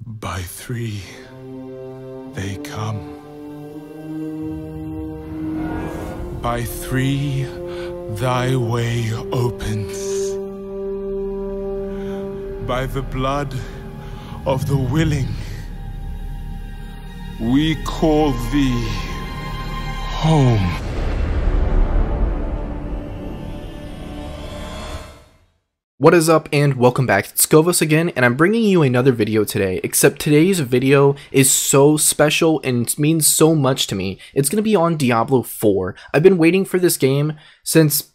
By three, they come. By three, thy way opens. By the blood of the willing, we call thee home. What is up, and welcome back. It's Scovos again, and I'm bringing you another video today, except today's video is so special and means so much to me. It's going to be on Diablo 4. I've been waiting for this game since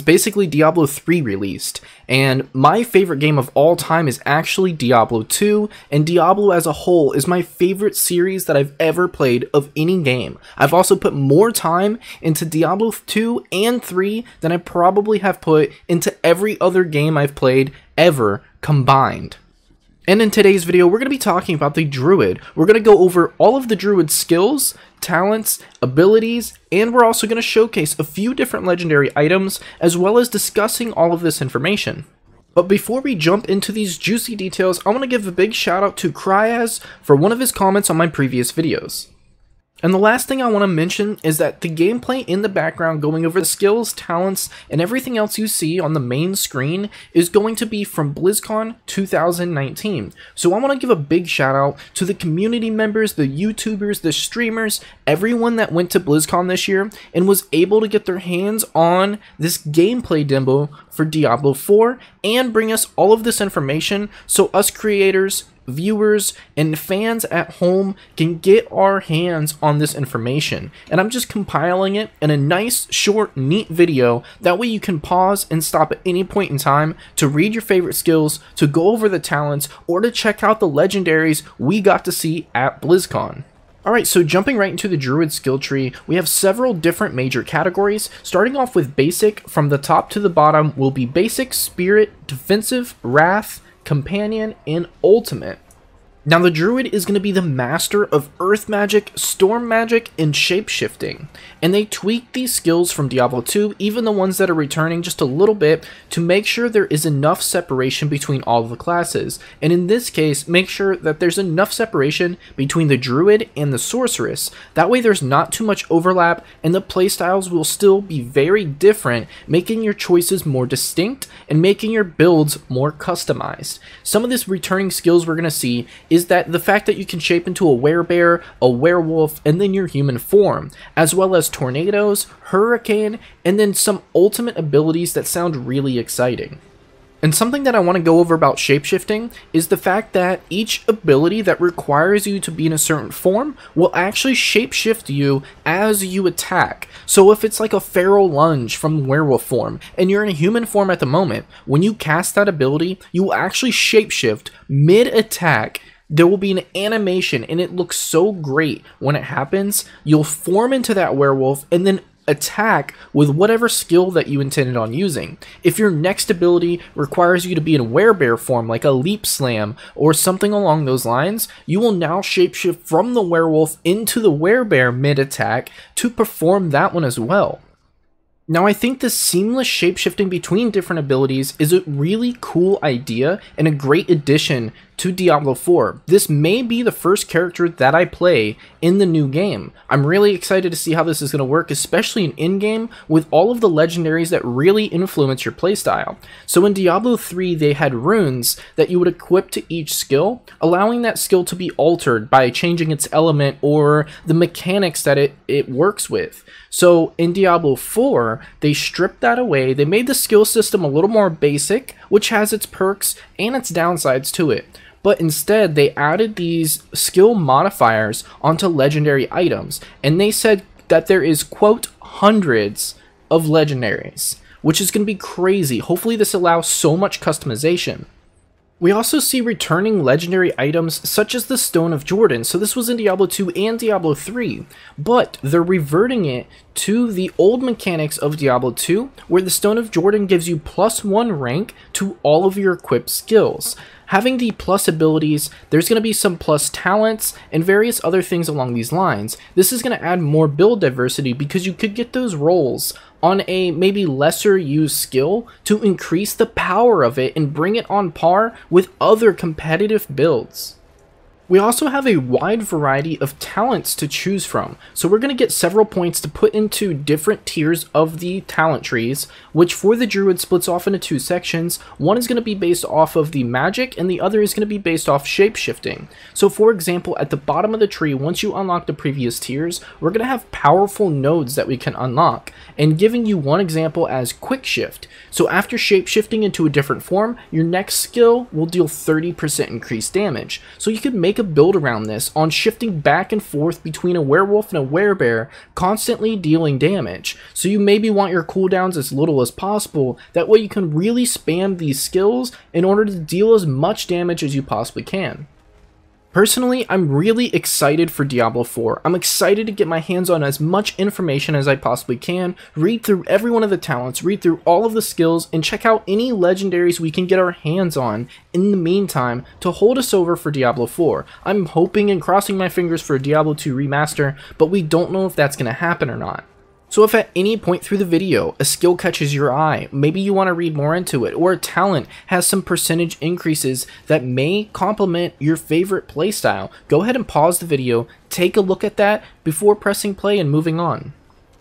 basically Diablo 3 released, and my favorite game of all time is actually Diablo 2, and Diablo as a whole is my favorite series that I've ever played of any game. I've also put more time into Diablo 2 and 3 than I probably have put into every other game I've played ever combined. And in today's video, we're going to be talking about the Druid. We're going to go over all of the Druid skills, talents, abilities, and we're also going to showcase a few different legendary items, as well as discussing all of this information. But before we jump into these juicy details, I want to give a big shout out to Cryaz for one of his comments on my previous videos. And the last thing I want to mention is that the gameplay in the background going over the skills, talents, and everything else you see on the main screen is going to be from BlizzCon 2019. So I want to give a big shout out to the community members, the YouTubers, the streamers, everyone that went to BlizzCon this year and was able to get their hands on this gameplay demo for Diablo 4 and bring us all of this information so us creators, viewers, and fans at home can get our hands on this information. And I'm just compiling it in a nice, short, neat video. That way you can pause and stop at any point in time to read your favorite skills, to go over the talents, or to check out the legendaries we got to see at BlizzCon. Alright, so jumping right into the Druid skill tree, we have several different major categories. Starting off with basic, from the top to the bottom will be basic, spirit, defensive, wrath, companion, and ultimate. Now the Druid is going to be the master of earth magic, storm magic, and shapeshifting, and they tweak these skills from Diablo 2, even the ones that are returning just a little bit, to make sure there is enough separation between all of the classes, and in this case make sure that there's enough separation between the Druid and the Sorceress. That way there's not too much overlap and the playstyles will still be very different, making your choices more distinct and making your builds more customized. Some of this returning skills we're going to see is that the fact that you can shape into a werebear, a werewolf, and then your human form, as well as tornadoes, hurricane, and then some ultimate abilities that sound really exciting. And something that I want to go over about shapeshifting is the fact that each ability that requires you to be in a certain form will actually shapeshift you as you attack. So if it's like a feral lunge from werewolf form and you're in a human form at the moment, when you cast that ability, you will actually shapeshift mid-attack. There will be an animation and it looks so great when it happens. You'll form into that werewolf and then attack with whatever skill that you intended on using. If your next ability requires you to be in werebear form, like a leap slam or something along those lines, you will now shapeshift from the werewolf into the werebear mid-attack to perform that one as well. Now I think this seamless shapeshifting between different abilities is a really cool idea and a great addition to Diablo 4. This may be the first character that I play in the new game. I'm really excited to see how this is going to work, especially in in-game with all of the legendaries that really influence your playstyle. So in Diablo 3 they had runes that you would equip to each skill, allowing that skill to be altered by changing its element or the mechanics that it works with. So in Diablo 4 they stripped that away. They made the skill system a little more basic, which has its perks and its downsides to it. But instead they added these skill modifiers onto legendary items, and they said that there is, quote, hundreds of legendaries, which is going to be crazy. Hopefully this allows so much customization. We also see returning legendary items such as the Stone of Jordan. So this was in Diablo 2 and Diablo 3, but they're reverting it to the old mechanics of Diablo 2, where the Stone of Jordan gives you +1 rank to all of your equipped skills. Having the plus abilities, there's going to be some plus talents and various other things along these lines. This is going to add more build diversity because you could get those rolls on a maybe lesser used skill to increase the power of it and bring it on par with other competitive builds. We also have a wide variety of talents to choose from, so we're going to get several points to put into different tiers of the talent trees, which for the Druid splits off into two sections. One is going to be based off of the magic, and the other is going to be based off shapeshifting. So for example, at the bottom of the tree, once you unlock the previous tiers, we're going to have powerful nodes that we can unlock, and giving you one example as quick shift. So after shapeshifting into a different form, your next skill will deal 30% increased damage. So you could make a build around this on shifting back and forth between a werewolf and a werebear, constantly dealing damage. So you maybe want your cooldowns as little as possible, that way you can really spam these skills in order to deal as much damage as you possibly can. Personally, I'm really excited for Diablo 4. I'm excited to get my hands on as much information as I possibly can, read through every one of the talents, read through all of the skills, and check out any legendaries we can get our hands on in the meantime to hold us over for Diablo 4. I'm hoping and crossing my fingers for a Diablo 2 remaster, but we don't know if that's going to happen or not. So if at any point through the video a skill catches your eye, maybe you want to read more into it, or a talent has some percentage increases that may complement your favorite playstyle, go ahead and pause the video, take a look at that before pressing play and moving on.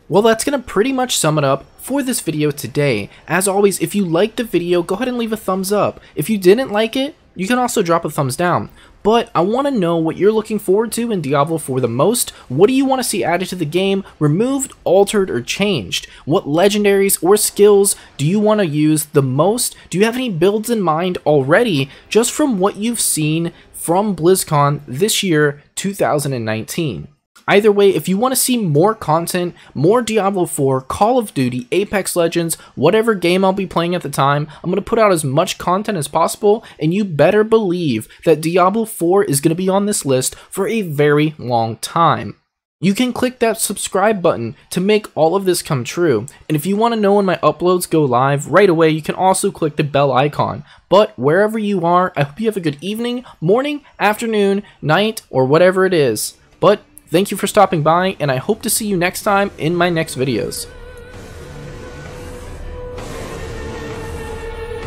Well, that's going to pretty much sum it up for this video today. As always, if you liked the video, go ahead and leave a thumbs up. If you didn't like it, you can also drop a thumbs down. But I want to know what you're looking forward to in Diablo 4 the most. What do you want to see added to the game, removed, altered, or changed? What legendaries or skills do you want to use the most? Do you have any builds in mind already, just from what you've seen from BlizzCon this year, 2019? Either way, if you want to see more content, more Diablo 4, Call of Duty, Apex Legends, whatever game I'll be playing at the time, I'm going to put out as much content as possible, and you better believe that Diablo 4 is going to be on this list for a very long time. You can click that subscribe button to make all of this come true, and if you want to know when my uploads go live right away, you can also click the bell icon. But wherever you are, I hope you have a good evening, morning, afternoon, night, or whatever it is. But thank you for stopping by, and I hope to see you next time in my next videos.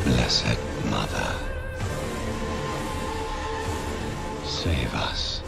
Blessed Mother, save us.